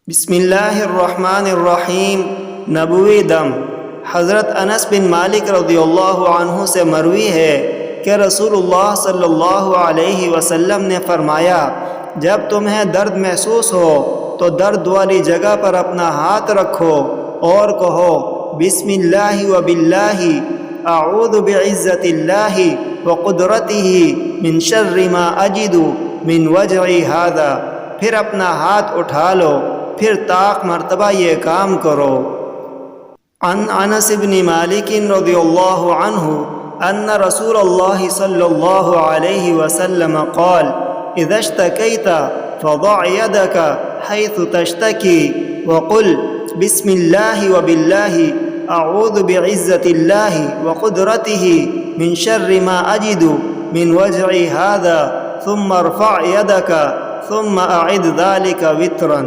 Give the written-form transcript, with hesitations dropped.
بسم اللہ الرحمن الرحیم۔ نبوی دم۔ حضرت انس بن مالک رضی اللہ عنہ سے مروی ہے کہ رسول اللہ صلی اللہ علیہ وسلم نے فرمایا، جب تمہیں درد محسوس ہو تو درد والی جگہ پر اپنا ہاتھ رکھو اور کہو بسم اللہ و باللہ، اعوذ بعزت اللہ و قدرتہ من شر ما اجد من وجعی ھذا، پھر اپنا ہاتھ اٹھا لو، پھر طاق مرتبہ یہ کام کرو۔ عن انس بن مالک رضی اللہ عنہ ان رسول اللہ صلی اللہ علیہ وسلم قال اذا اشتكيت فضع يدك حيث تشتكي وقل بسم الله وبالله اعوذ بعزة الله وقدرته من شر ما اجد من وجعي هذا ثم ارفع يدك ثم اعد ذلك وترا۔